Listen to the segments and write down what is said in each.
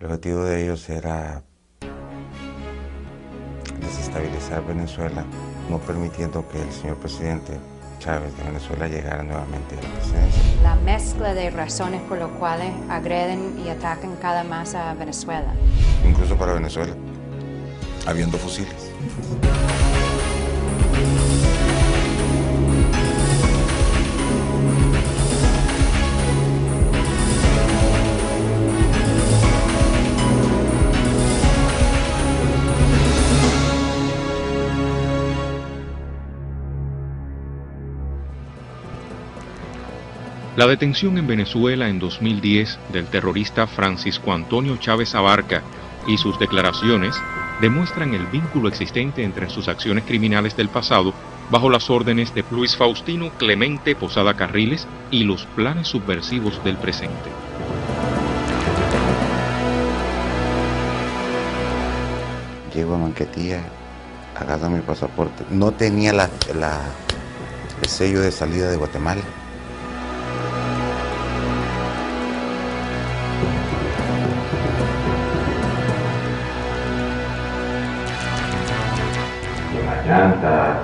El objetivo de ellos era desestabilizar Venezuela, no permitiendo que el señor presidente Chávez de Venezuela llegara nuevamente a la presidencia. La mezcla de razones por las cuales agreden y atacan cada más a Venezuela. Incluso para Venezuela, habiendo fusiles. La detención en Venezuela en 2010 del terrorista Francisco Antonio Chávez Abarca y sus declaraciones demuestran el vínculo existente entre sus acciones criminales del pasado bajo las órdenes de Luis Faustino Clemente Posada Carriles y los planes subversivos del presente. Llego a Manquetía, agarro mi pasaporte. No tenía el sello de salida de Guatemala. Las llantas,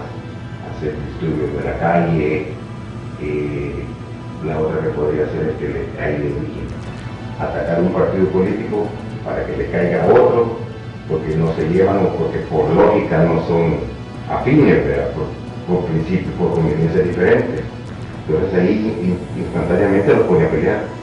hacer disturbios de la calle, la otra que podría hacer es que le caiga atacar un partido político para que le caiga a otro, porque no se llevan o porque por lógica no son afines, ¿verdad? Por principio, por conveniencia diferente. Entonces ahí instantáneamente los pone a pelear.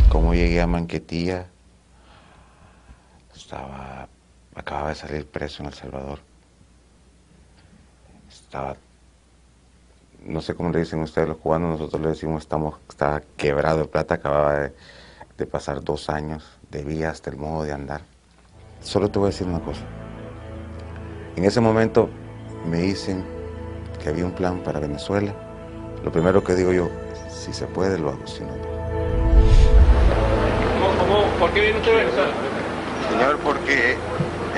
Cómo llegué a Manquetía, acababa de salir preso en El Salvador. No sé cómo le dicen ustedes los cubanos, nosotros le decimos estaba quebrado de plata, acababa de pasar 2 años, debía hasta el modo de andar. Solo te voy a decir una cosa. En ese momento me dicen que había un plan para Venezuela. Lo primero que digo yo, si se puede lo hago, si no, no. ¿Por qué viene usted a Venezuela? Señor, porque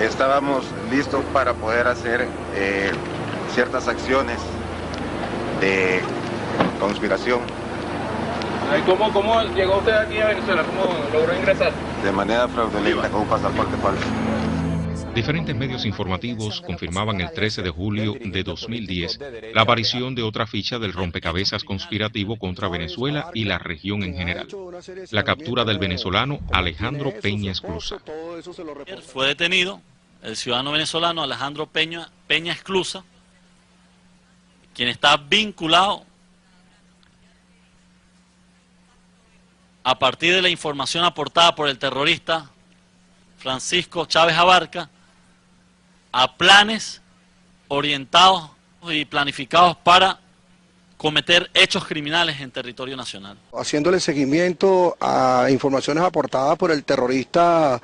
estábamos listos para poder hacer ciertas acciones de conspiración. ¿Cómo llegó usted aquí a Venezuela? ¿Cómo logró ingresar? De manera fraudulenta, con un pasaporte falso. Diferentes medios informativos confirmaban el 13 de julio de 2010 la aparición de otra ficha del rompecabezas conspirativo contra Venezuela y la región en general, la captura del venezolano Alejandro Peña Esclusa. Fue detenido el ciudadano venezolano Alejandro Peña Esclusa, quien está vinculado a partir de la información aportada por el terrorista Francisco Chávez Abarca a planes orientados y planificados para cometer hechos criminales en territorio nacional. Haciéndole seguimiento a informaciones aportadas por el terrorista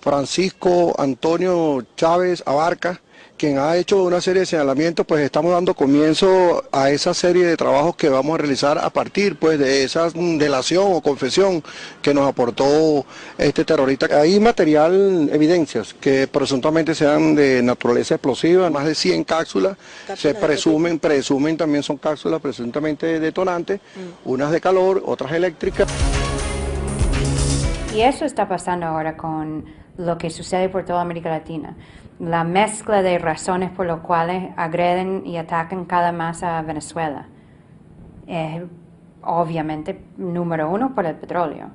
Francisco Antonio Chávez Abarca, quien ha hecho una serie de señalamientos, pues estamos dando comienzo a esa serie de trabajos que vamos a realizar a partir pues de esa delación o confesión que nos aportó este terrorista. Hay material, evidencias que presuntamente sean de naturaleza explosiva, más de 100 cápsulas, se presumen también son cápsulas presuntamente detonantes, unas de calor, otras eléctricas. Y eso está pasando ahora con lo que sucede por toda América Latina. La mezcla de razones por las cuales agreden y atacan cada más a Venezuela. Obviamente, número 1, por el petróleo.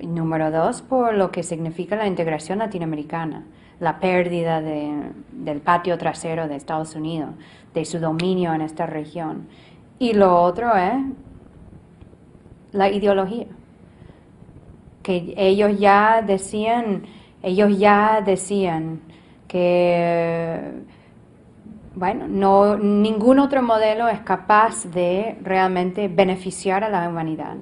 Número 2, por lo que significa la integración latinoamericana. La pérdida del patio trasero de Estados Unidos, de su dominio en esta región. Y lo otro es la ideología. Que ellos ya decían que, bueno, ningún otro modelo es capaz de realmente beneficiar a la humanidad.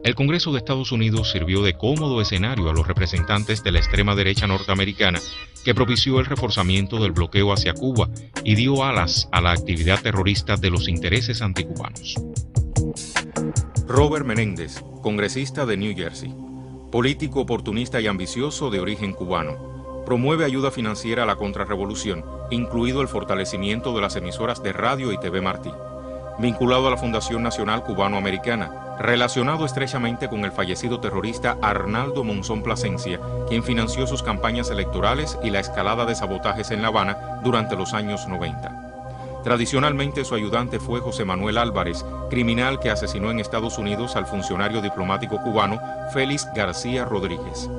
El Congreso de Estados Unidos sirvió de cómodo escenario a los representantes de la extrema derecha norteamericana que propició el reforzamiento del bloqueo hacia Cuba y dio alas a la actividad terrorista de los intereses anticubanos. Robert Menéndez, congresista de New Jersey. Político oportunista y ambicioso de origen cubano, promueve ayuda financiera a la contrarrevolución, incluido el fortalecimiento de las emisoras de radio y TV Martí. Vinculado a la Fundación Nacional Cubano-Americana, relacionado estrechamente con el fallecido terrorista Arnaldo Monzón Plasencia, quien financió sus campañas electorales y la escalada de sabotajes en La Habana durante los años 90. Tradicionalmente su ayudante fue José Manuel Álvarez, criminal que asesinó en Estados Unidos al funcionario diplomático cubano Félix García Rodríguez.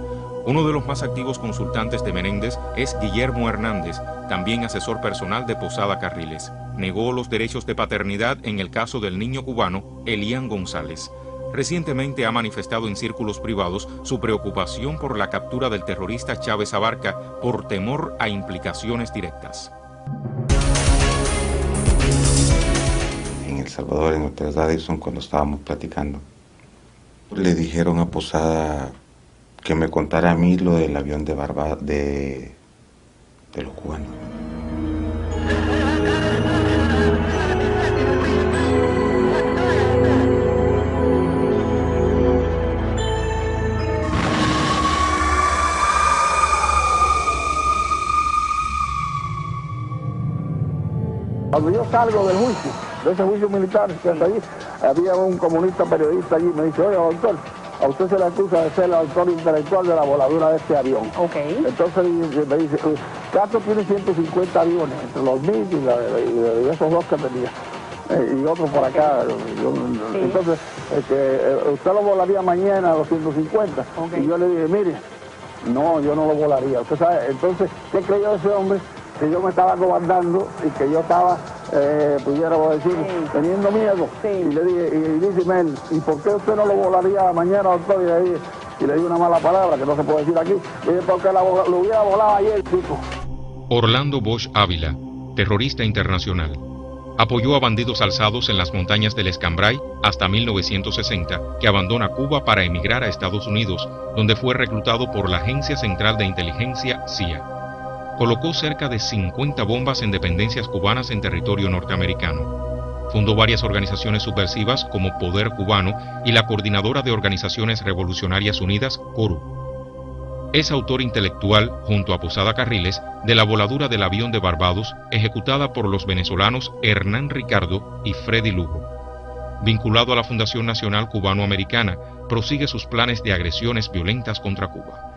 Uno de los más activos consultantes de Menéndez es Guillermo Hernández, también asesor personal de Posada Carriles. Negó los derechos de paternidad en el caso del niño cubano Elian González. Recientemente ha manifestado en círculos privados su preocupación por la captura del terrorista Chávez Abarca por temor a implicaciones directas. En El Salvador, en Hotel Radisson, cuando estábamos platicando, le dijeron a Posada que me contara a mí lo del avión de los cubanos. Cuando yo salgo del juicio, de ese juicio militar que está allí, había un comunista periodista allí, me dice: oye, doctor, a usted se le acusa de ser el autor intelectual de la voladura de este avión. Okay. Entonces me dice: Castro tiene 150 aviones, entre los MiG y esos dos que tenía, y otros por acá. Sí. Entonces, usted lo volaría mañana a los 150. Okay. Y yo le dije: mire, no, yo no lo volaría. Usted sabe, entonces, ¿qué creyó ese hombre? Que yo me estaba cobardando y que yo estaba, pudiéramos decir, teniendo miedo. Sí. Y le dije, y dice Mel, ¿y por qué usted no lo volaría mañana, doctor? Y le di una mala palabra que no se puede decir aquí. Y dije, porque lo hubiera volado ayer, chico. Orlando Bosch Ávila, terrorista internacional. Apoyó a bandidos alzados en las montañas del Escambray hasta 1960, que abandona Cuba para emigrar a Estados Unidos, donde fue reclutado por la Agencia Central de Inteligencia, CIA. Colocó cerca de 50 bombas en dependencias cubanas en territorio norteamericano. Fundó varias organizaciones subversivas como Poder Cubano y la Coordinadora de Organizaciones Revolucionarias Unidas, CORU. Es autor intelectual, junto a Posada Carriles, de la voladura del avión de Barbados, ejecutada por los venezolanos Hernán Ricardo y Freddy Lugo. Vinculado a la Fundación Nacional Cubano-Americana, prosigue sus planes de agresiones violentas contra Cuba.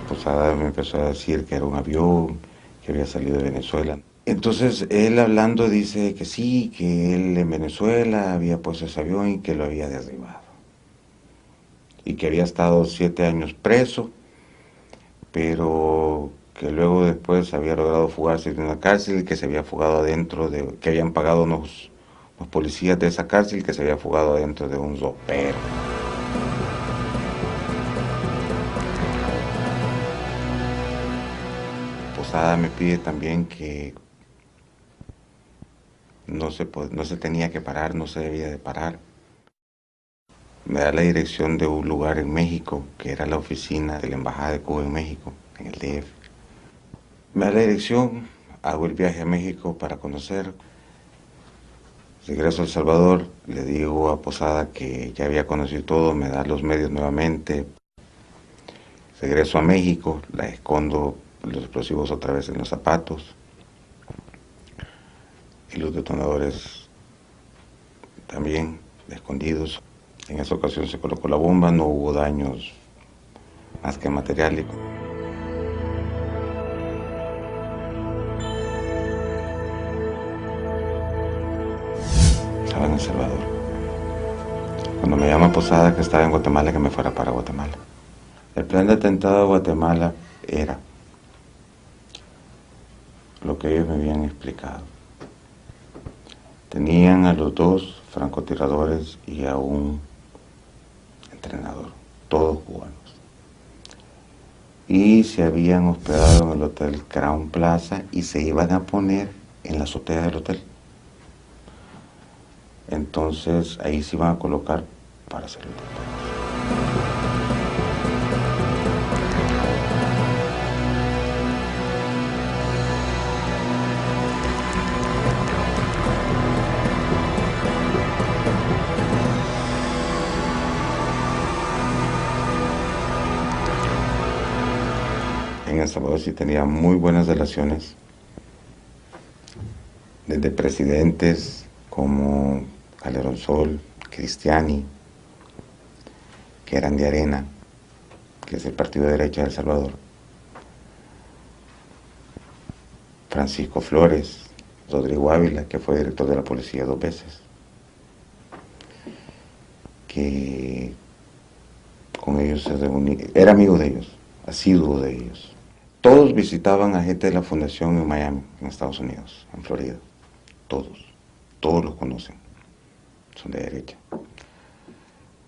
Posada me empezó a decir que era un avión, que había salido de Venezuela. Entonces él hablando dice que sí, que él en Venezuela había puesto ese avión y que lo había derribado. Y que había estado 7 años preso, pero que luego después había logrado fugarse de una cárcel, que se había fugado adentro de, que habían pagado unos policías de esa cárcel, que se había fugado adentro de un ropero. Posada me pide también que no se tenía que parar, no se debía de parar. Me da la dirección de un lugar en México, que era la oficina de la Embajada de Cuba en México, en el DF. Me da la dirección, hago el viaje a México para conocer. Regreso a El Salvador, le digo a Posada que ya había conocido todo, me da los medios nuevamente. Regreso a México, la escondo los explosivos otra vez en los zapatos y los detonadores también escondidos. En esa ocasión se colocó la bomba, no hubo daños más que materiales. Estaba en El Salvador. Cuando me llama Posada que estaba en Guatemala, que me fuera para Guatemala. El plan de atentado a Guatemala era lo que ellos me habían explicado. Tenían a los 2 francotiradores y a un entrenador, todos cubanos. Y se habían hospedado en el Hotel Crown Plaza y se iban a poner en la azotea del hotel. Entonces ahí se iban a colocar para hacer el atentado. Salvador sí tenía muy buenas relaciones, desde presidentes como Calderón Sol, Cristiani, que eran de Arena, que es el partido de derecha de El Salvador, Francisco Flores, Rodrigo Ávila, que fue director de la policía 2 veces, que con ellos se reunía, era amigo de ellos, asiduo de ellos. Todos visitaban a gente de la fundación en Miami, en Estados Unidos, en Florida. Todos los conocen, son de derecha.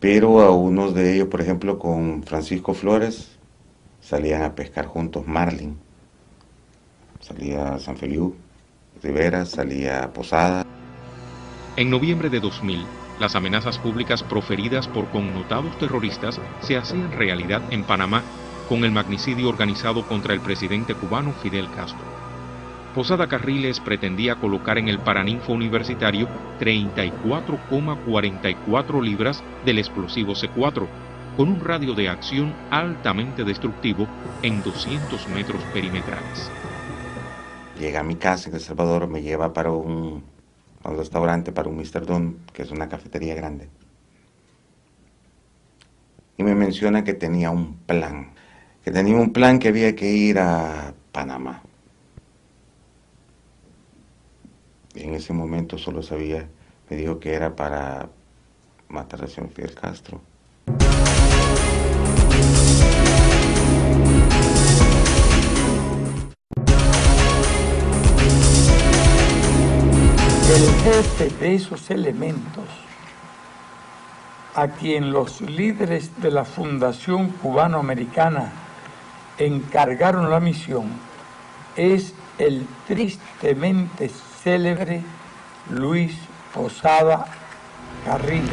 Pero a unos de ellos, por ejemplo, con Francisco Flores, salían a pescar juntos marlin. Salía a San Feliu, Rivera, salía a Posada. En noviembre de 2000, las amenazas públicas proferidas por connotados terroristas se hacían realidad en Panamá con el magnicidio organizado contra el presidente cubano Fidel Castro. Posada Carriles pretendía colocar en el Paraninfo universitario 34,44 libras del explosivo C4, con un radio de acción altamente destructivo en 200 metros perimetrales. Llega a mi casa en El Salvador, me lleva para un restaurante, para un Mr. Don, que es una cafetería grande. Y me menciona que tenía un plan, que había que ir a Panamá. Y en ese momento solo sabía, me dijo que era para matar al señor Fidel Castro. El jefe de esos elementos, a quien los líderes de la Fundación Cubano-Americana encargaron la misión, es el tristemente célebre Luis Posada Carriles.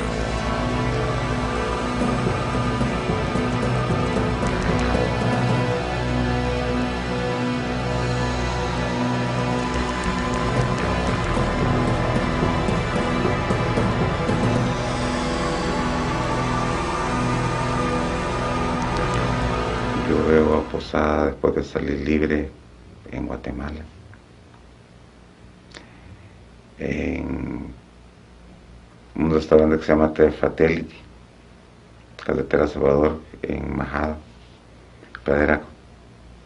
Yo veo a Posada después de salir libre en Guatemala, en un restaurante que se llama The Fatality, carretera Salvador, en Majada, Pradera,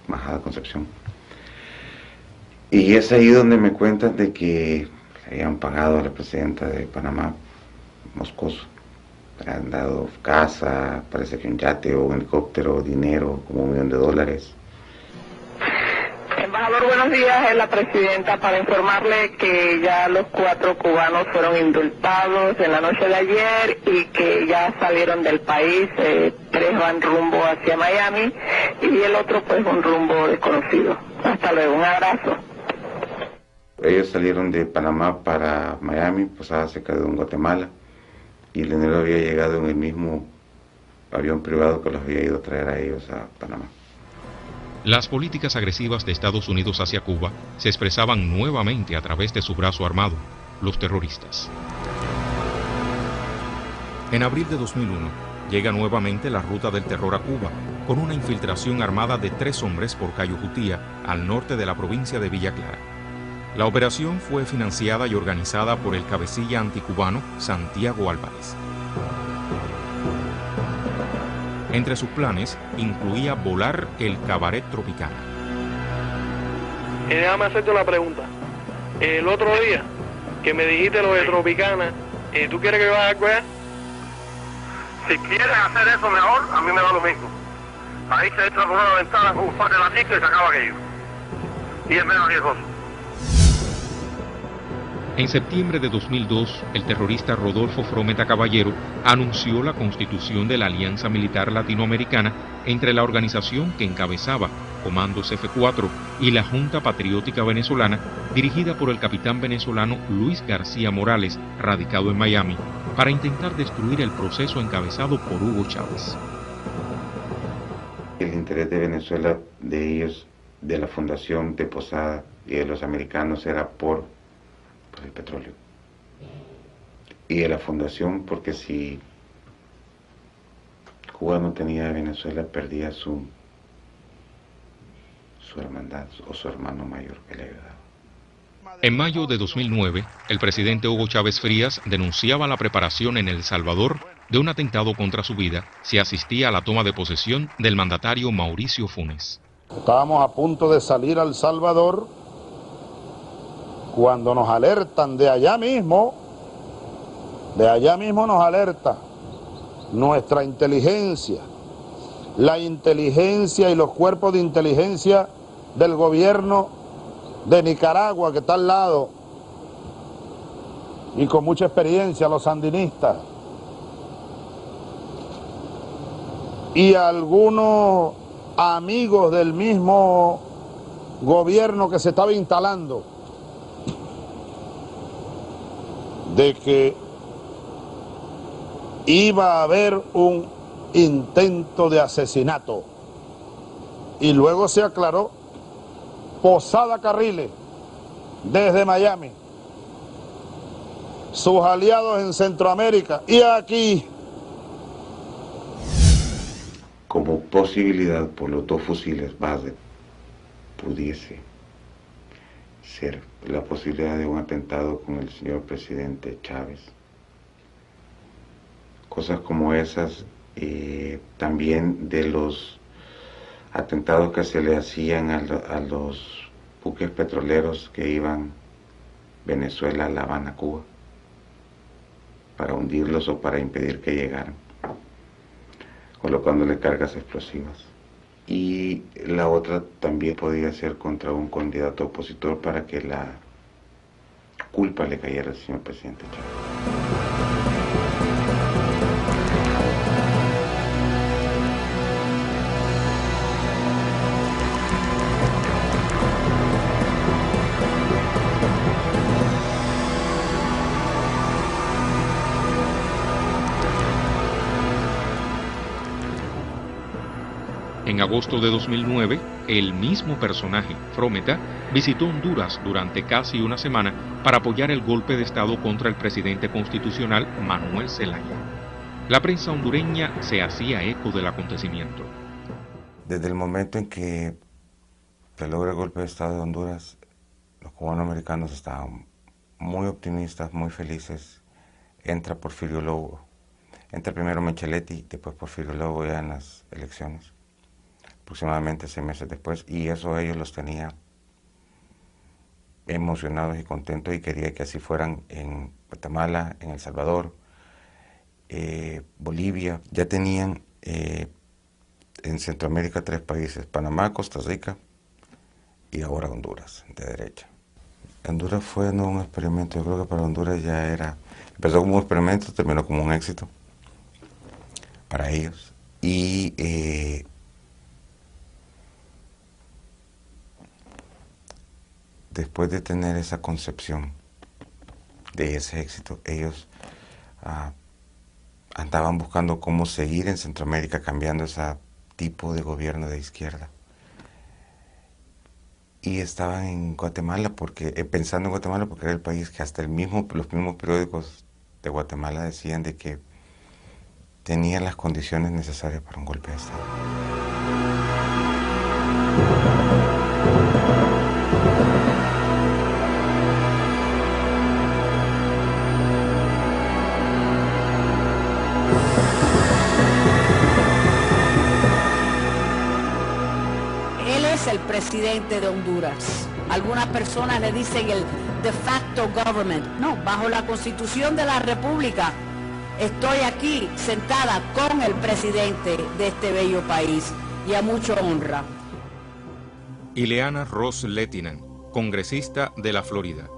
Majada, Concepción. Y es ahí donde me cuentan de que le habían pagado a la presidenta de Panamá, Moscoso. Le han dado casa, parece que un yate o un helicóptero, dinero, como $1 millón. Embajador, buenos días. Es la presidenta para informarle que ya los 4 cubanos fueron indultados en la noche de ayer y que ya salieron del país. 3 van rumbo hacia Miami y el otro pues un rumbo desconocido. Hasta luego, un abrazo. Ellos salieron de Panamá para Miami, Posada se quedó en Guatemala y el dinero había llegado en el mismo avión privado que los había ido a traer a ellos a Panamá. Las políticas agresivas de Estados Unidos hacia Cuba se expresaban nuevamente a través de su brazo armado, los terroristas. En abril de 2001, llega nuevamente la ruta del terror a Cuba, con una infiltración armada de 3 hombres por Cayo Jutía, al norte de la provincia de Villa Clara. La operación fue financiada y organizada por el cabecilla anticubano Santiago Álvarez. Entre sus planes incluía volar el Cabaret Tropicana. Déjame hacerte una pregunta. El otro día que me dijiste lo de Tropicana, ¿tú quieres que yo haga algo allá? Si quieren hacer eso mejor, a mí me da lo mismo. Ahí se entra por una ventana con un par de laticos y se acaba aquello. Y es menos riesgoso. En septiembre de 2002, el terrorista Rodolfo Frometa Caballero anunció la constitución de la Alianza Militar Latinoamericana entre la organización que encabezaba Comandos F4 y la Junta Patriótica Venezolana, dirigida por el capitán venezolano Luis García Morales, radicado en Miami, para intentar destruir el proceso encabezado por Hugo Chávez. El interés de Venezuela, de ellos, de la fundación de Posada y de los americanos era por el petróleo. Y de la fundación porque si Cuba no tenía a Venezuela, perdía su su hermandad o su hermano mayor que le ayudaba. En mayo de 2009, el presidente Hugo Chávez Frías denunciaba la preparación en El Salvador de un atentado contra su vida si asistía a la toma de posesión del mandatario Mauricio Funes. Estábamos a punto de salir a El Salvador cuando nos alertan de allá mismo nos alerta nuestra inteligencia, la inteligencia y los cuerpos de inteligencia del gobierno de Nicaragua, que está al lado, y con mucha experiencia, los sandinistas, y algunos amigos del mismo gobierno que se estaba instalando, de que iba a haber un intento de asesinato. Y luego se aclaró: Posada Carriles, desde Miami, sus aliados en Centroamérica y aquí. Como posibilidad, por los 2 fusiles base, pudiese ser la posibilidad de un atentado con el señor presidente Chávez. Cosas como esas, también de los atentados que se le hacían a los buques petroleros que iban Venezuela, La Habana, Cuba, para hundirlos o para impedir que llegaran, colocándole cargas explosivas. Y la otra también podía ser contra un candidato opositor para que la culpa le cayera al señor presidente Chávez. En agosto de 2009, el mismo personaje, Frometa, visitó Honduras durante casi una semana para apoyar el golpe de Estado contra el presidente constitucional Manuel Zelaya. La prensa hondureña se hacía eco del acontecimiento. Desde el momento en que se logra el golpe de Estado de Honduras, los cubanoamericanos estaban muy optimistas, muy felices. Entra Porfirio Lobo, entra primero Micheletti, después Porfirio Lobo ya en las elecciones, aproximadamente 6 meses después, y eso ellos los tenía emocionados y contentos, y quería que así fueran en Guatemala, en El Salvador, Bolivia. Ya tenían en Centroamérica 3 países: Panamá, Costa Rica y ahora Honduras, de derecha. Honduras fue no un experimento, yo creo que para Honduras ya era, empezó como un experimento, terminó como un éxito para ellos, y después de tener esa concepción de ese éxito, ellos andaban buscando cómo seguir en Centroamérica cambiando ese tipo de gobierno de izquierda. Y estaban en Guatemala, pensando en Guatemala, porque era el país que hasta los mismos periódicos de Guatemala decían de que tenía las condiciones necesarias para un golpe de Estado. El presidente de Honduras. Algunas personas le dicen el de facto government. No, bajo la Constitución de la República estoy aquí sentada con el presidente de este bello país, y a mucha honra. Ileana Ros Lehtinen, congresista de la Florida,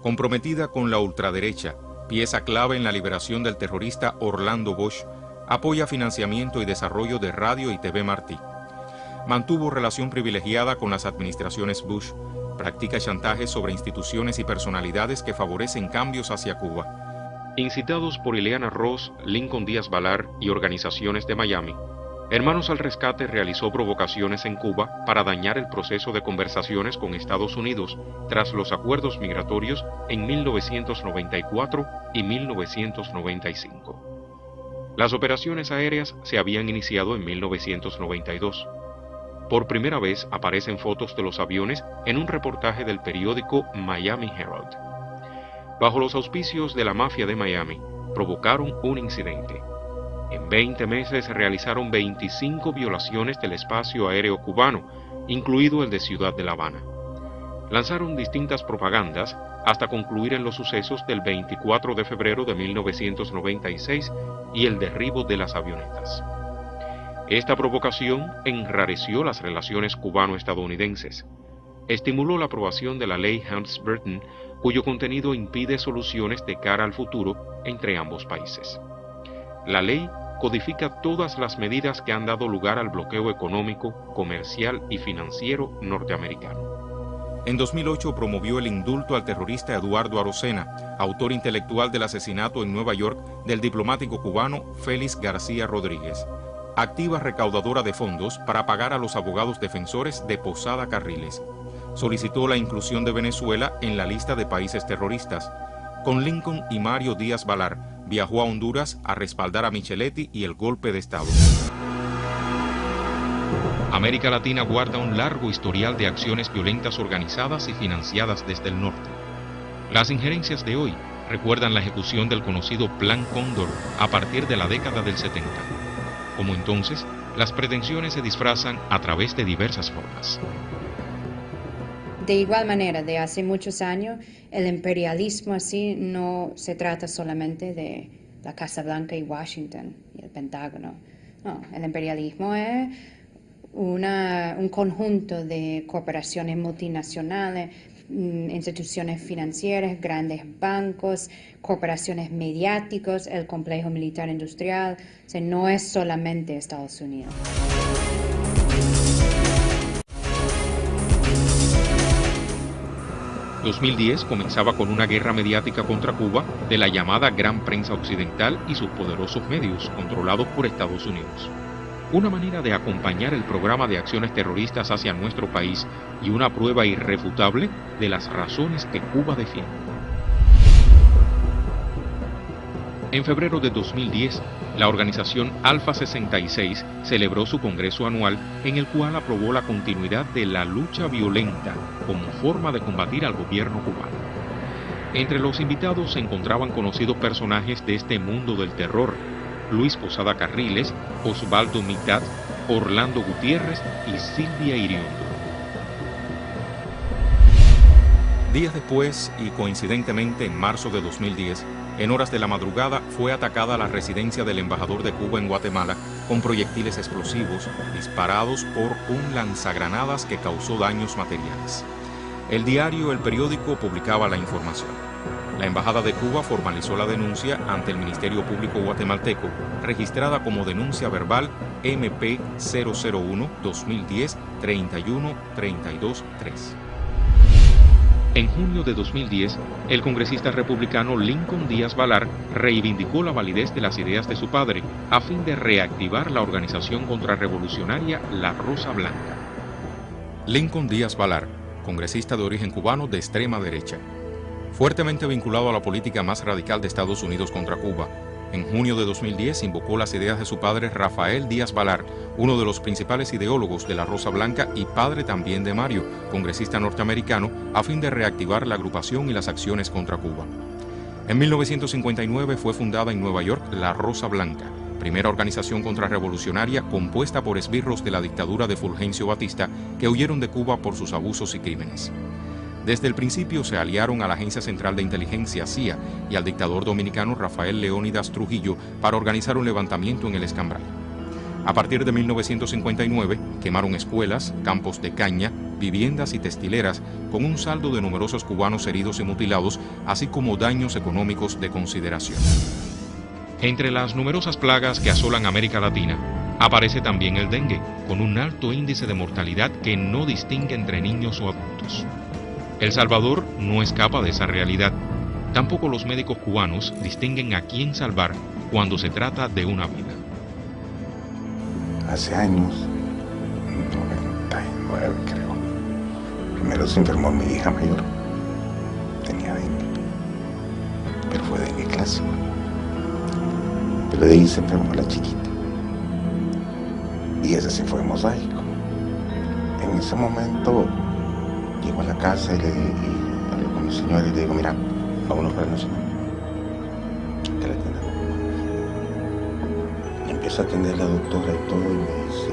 comprometida con la ultraderecha, pieza clave en la liberación del terrorista Orlando Bosch, apoya financiamiento y desarrollo de Radio y TV Martí. Mantuvo relación privilegiada con las administraciones Bush, practica chantajes sobre instituciones y personalidades que favorecen cambios hacia Cuba. Incitados por Ileana Ros, Lincoln Díaz Balar y organizaciones de Miami, Hermanos al Rescate realizó provocaciones en Cuba para dañar el proceso de conversaciones con Estados Unidos tras los acuerdos migratorios en 1994 y 1995. Las operaciones aéreas se habían iniciado en 1992. por primera vez aparecen fotos de los aviones en un reportaje del periódico Miami Herald. Bajo los auspicios de la mafia de Miami, provocaron un incidente. En 20 meses se realizaron 25 violaciones del espacio aéreo cubano, incluido el de Ciudad de La Habana. Lanzaron distintas propagandas hasta concluir en los sucesos del 24 de febrero de 1996 y el derribo de las avionetas. Esta provocación enrareció las relaciones cubano-estadounidenses. Estimuló la aprobación de la ley Helms-Burton, cuyo contenido impide soluciones de cara al futuro entre ambos países. La ley codifica todas las medidas que han dado lugar al bloqueo económico, comercial y financiero norteamericano. En 2008 promovió el indulto al terrorista Eduardo Arocena, autor intelectual del asesinato en Nueva York del diplomático cubano Félix García Rodríguez. Activa recaudadora de fondos para pagar a los abogados defensores de Posada Carriles. Solicitó la inclusión de Venezuela en la lista de países terroristas. Con Lincoln y Mario Díaz Balar, viajó a Honduras a respaldar a Micheletti y el golpe de Estado. América Latina guarda un largo historial de acciones violentas organizadas y financiadas desde el norte. Las injerencias de hoy recuerdan la ejecución del conocido Plan Cóndor a partir de la década del 70. Como entonces, las pretensiones se disfrazan a través de diversas formas. De igual manera, de hace muchos años, el imperialismo así no se trata solamente de la Casa Blanca y Washington y el Pentágono. No, el imperialismo es un conjunto de corporaciones multinacionales, instituciones financieras, grandes bancos, corporaciones mediáticas, el complejo militar industrial. O sea, no es solamente Estados Unidos. En 2010 comenzaba con una guerra mediática contra Cuba de la llamada Gran Prensa Occidental y sus poderosos medios, controlados por Estados Unidos. Una manera de acompañar el programa de acciones terroristas hacia nuestro país y una prueba irrefutable de las razones que Cuba defiende. En febrero de 2010, la organización Alfa 66 celebró su congreso anual en el cual aprobó la continuidad de la lucha violenta como forma de combatir al gobierno cubano. Entre los invitados se encontraban conocidos personajes de este mundo del terror: Luis Posada Carriles, Osvaldo Mitad, Orlando Gutiérrez y Silvia Iriondo. Días después, y coincidentemente en marzo de 2010, en horas de la madrugada fue atacada la residencia del embajador de Cuba en Guatemala con proyectiles explosivos disparados por un lanzagranadas que causó daños materiales. El diario El Periódico publicaba la información. La Embajada de Cuba formalizó la denuncia ante el Ministerio Público guatemalteco, registrada como denuncia verbal MP 001-2010-31323. En junio de 2010, el congresista republicano Lincoln Díaz Balar reivindicó la validez de las ideas de su padre a fin de reactivar la organización contrarrevolucionaria La Rosa Blanca. Lincoln Díaz Balar, congresista de origen cubano de extrema derecha. Fuertemente vinculado a la política más radical de Estados Unidos contra Cuba, en junio de 2010 invocó las ideas de su padre Rafael Díaz Balar, uno de los principales ideólogos de la Rosa Blanca y padre también de Mario, congresista norteamericano, a fin de reactivar la agrupación y las acciones contra Cuba. En 1959 fue fundada en Nueva York la Rosa Blanca, primera organización contrarrevolucionaria compuesta por esbirros de la dictadura de Fulgencio Batista que huyeron de Cuba por sus abusos y crímenes. Desde el principio se aliaron a la Agencia Central de Inteligencia, CIA, y al dictador dominicano Rafael Leónidas Trujillo para organizar un levantamiento en el Escambray. A partir de 1959, quemaron escuelas, campos de caña, viviendas y textileras, con un saldo de numerosos cubanos heridos y mutilados, así como daños económicos de consideración. Entre las numerosas plagas que asolan América Latina, aparece también el dengue, con un alto índice de mortalidad que no distingue entre niños o adultos. El Salvador no escapa de esa realidad. Tampoco los médicos cubanos distinguen a quién salvar cuando se trata de una vida. Hace años, 99 creo, primero se enfermó mi hija mayor, tenía dengue, pero fue dengue clásico. Pero de ahí se enfermó la chiquita, y ese se fue mosaico. En ese momento llego a la casa y hablo con mi señora y le digo, mira, vámonos para el Nacional. Que la atienda. Y empieza a atender la doctora y todo y me dice,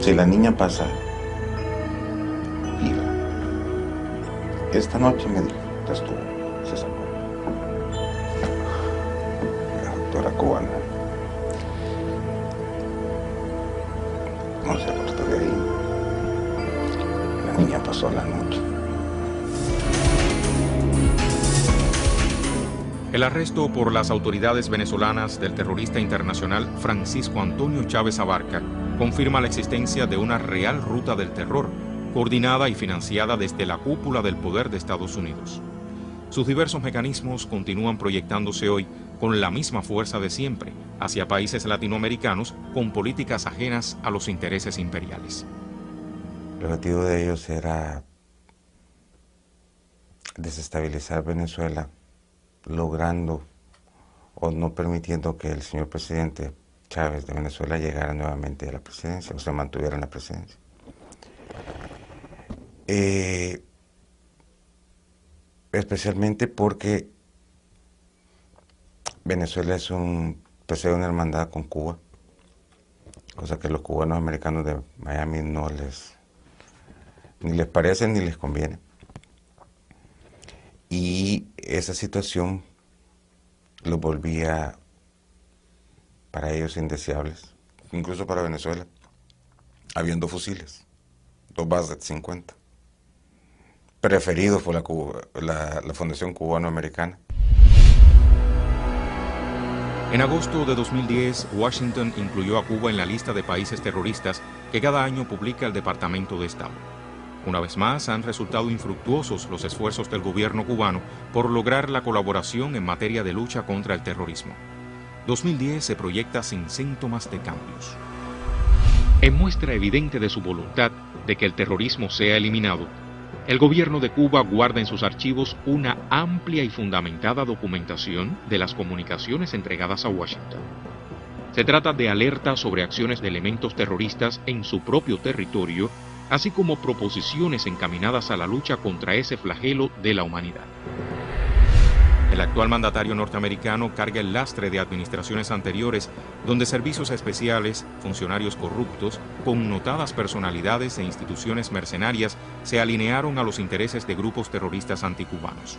si la niña pasa viva, esta noche me dijo, ya estuvo, se sacó. La doctora cubana. No se apartó de ahí. La niña pasó la noche. El arresto por las autoridades venezolanas del terrorista internacional Francisco Antonio Chávez Abarca confirma la existencia de una real ruta del terror, coordinada y financiada desde la cúpula del poder de Estados Unidos. Sus diversos mecanismos continúan proyectándose hoy con la misma fuerza de siempre hacia países latinoamericanos con políticas ajenas a los intereses imperiales. El objetivo de ellos era desestabilizar Venezuela, logrando o no permitiendo que el señor presidente Chávez de Venezuela llegara nuevamente a la presidencia o se mantuviera en la presidencia. Especialmente porque Venezuela es posee una hermandad con Cuba, cosa que los cubanos americanos de Miami ni les parece ni les conviene. Y esa situación los volvía para ellos indeseables, incluso para Venezuela, habiendo fusiles, 2 Bazet 50, preferidos por la Fundación Cubano-Americana. En agosto de 2010, Washington incluyó a Cuba en la lista de países terroristas que cada año publica el Departamento de Estado. Una vez más, han resultado infructuosos los esfuerzos del gobierno cubano por lograr la colaboración en materia de lucha contra el terrorismo. 2010 se proyecta sin síntomas de cambios. En muestra evidente de su voluntad de que el terrorismo sea eliminado, el gobierno de Cuba guarda en sus archivos una amplia y fundamentada documentación de las comunicaciones entregadas a Washington. Se trata de alertas sobre acciones de elementos terroristas en su propio territorio, así como proposiciones encaminadas a la lucha contra ese flagelo de la humanidad. El actual mandatario norteamericano carga el lastre de administraciones anteriores, donde servicios especiales, funcionarios corruptos, connotadas personalidades e instituciones mercenarias se alinearon a los intereses de grupos terroristas anticubanos.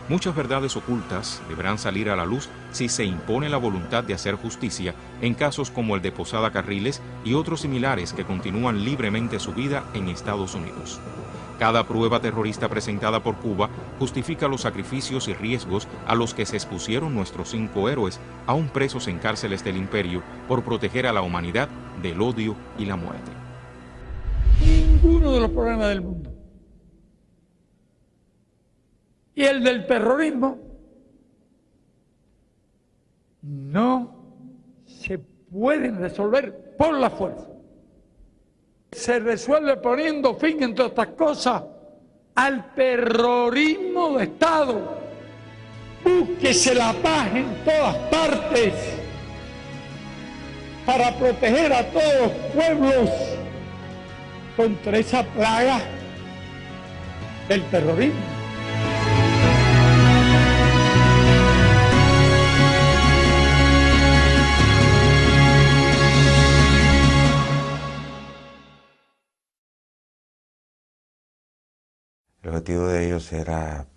Muchas verdades ocultas deberán salir a la luz si se impone la voluntad de hacer justicia en casos como el de Posada Carriles y otros similares que continúan libremente su vida en Estados Unidos. Cada prueba terrorista presentada por Cuba justifica los sacrificios y riesgos a los que se expusieron nuestros 5 héroes, aún presos en cárceles del imperio, por proteger a la humanidad del odio y la muerte. Ninguno de los problemas del mundo y el del terrorismo no se pueden resolver por la fuerza. Se resuelve poniendo fin, entre otras cosas, al terrorismo de Estado. Búsquese la paz en todas partes para proteger a todos los pueblos contra esa plaga del terrorismo. El objetivo de ellos era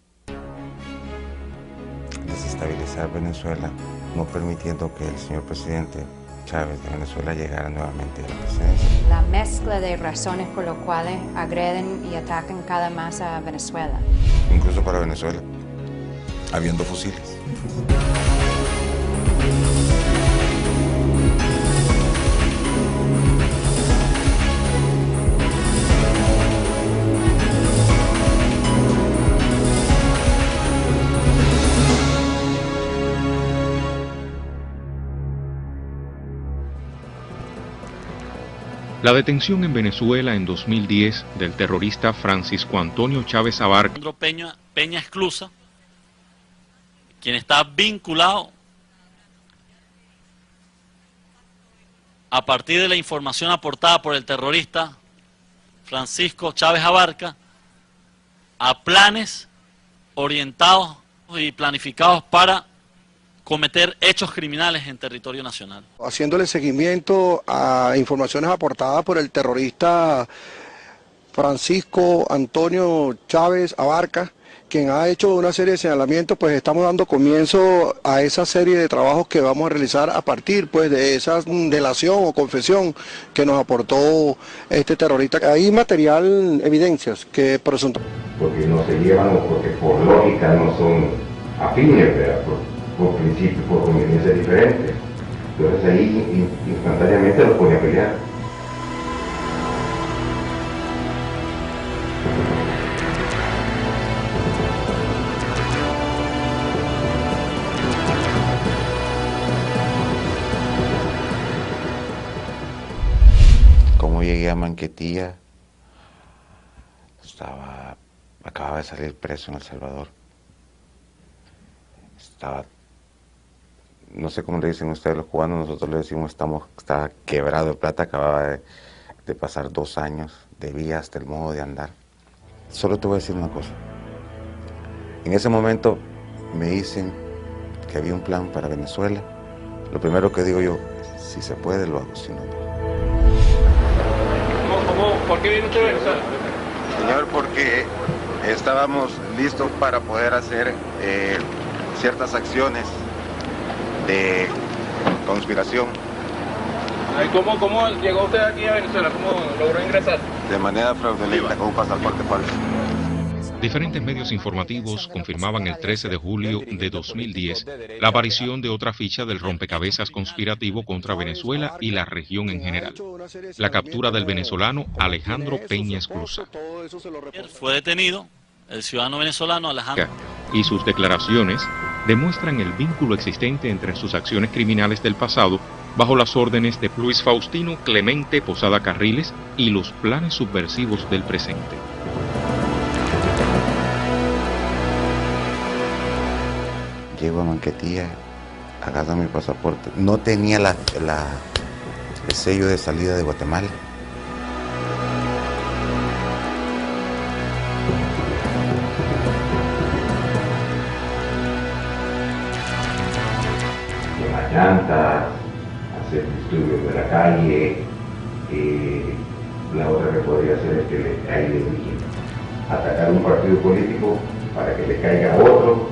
desestabilizar Venezuela, no permitiendo que el señor presidente Chávez de Venezuela llegara nuevamente a la presidencia. La mezcla de razones por las cuales agreden y atacan cada más a Venezuela. Incluso para Venezuela, habiendo fusiles. La detención en Venezuela en 2010 del terrorista Francisco Antonio Chávez Abarca. Peña Esclusa, quien está vinculado a partir de la información aportada por el terrorista Francisco Chávez Abarca, a planes orientados y planificados para cometer hechos criminales en territorio nacional. Haciéndole seguimiento a informaciones aportadas por el terrorista Francisco Antonio Chávez Abarca, quien ha hecho una serie de señalamientos, pues estamos dando comienzo a esa serie de trabajos que vamos a realizar a partir pues de esa delación o confesión que nos aportó este terrorista. Hay material, evidencias que presuntamente... Porque no se llevan, porque por lógica no son afines, ¿verdad? Por principio, por conveniencias diferentes. Entonces ahí instantáneamente los pone a pelear. Cómo llegué a Manquetía, acababa de salir preso en El Salvador. No sé cómo le dicen ustedes los cubanos, nosotros le decimos estaba quebrado de plata, acababa de pasar 2 años, debía hasta el modo de andar. Solo te voy a decir una cosa. En ese momento me dicen que había un plan para Venezuela. Lo primero que digo yo, si se puede lo hago, si no, no. ¿Por qué viene usted a Venezuela? Señor, porque estábamos listos para poder hacer ciertas acciones de conspiración. ¿Cómo llegó usted aquí a Venezuela? ¿Cómo logró ingresar? De manera fraudulenta, con un pasaporte falso. Diferentes medios informativos confirmaban el 13 de julio de 2010 la aparición de otra ficha del rompecabezas conspirativo contra Venezuela y la región en general, la captura del venezolano Alejandro Peña Esclusa. Fue detenido el ciudadano venezolano Alejandro. Y sus declaraciones demuestran el vínculo existente entre sus acciones criminales del pasado bajo las órdenes de Luis Faustino Clemente Posada Carriles y los planes subversivos del presente. Llego a Manquetía, agarro mi pasaporte. No tenía el sello de salida de Guatemala. En las llantas, hacer disturbios de la calle. La otra que podría hacer es que le caiga de origen. Atacar un partido político para que le caiga a otro.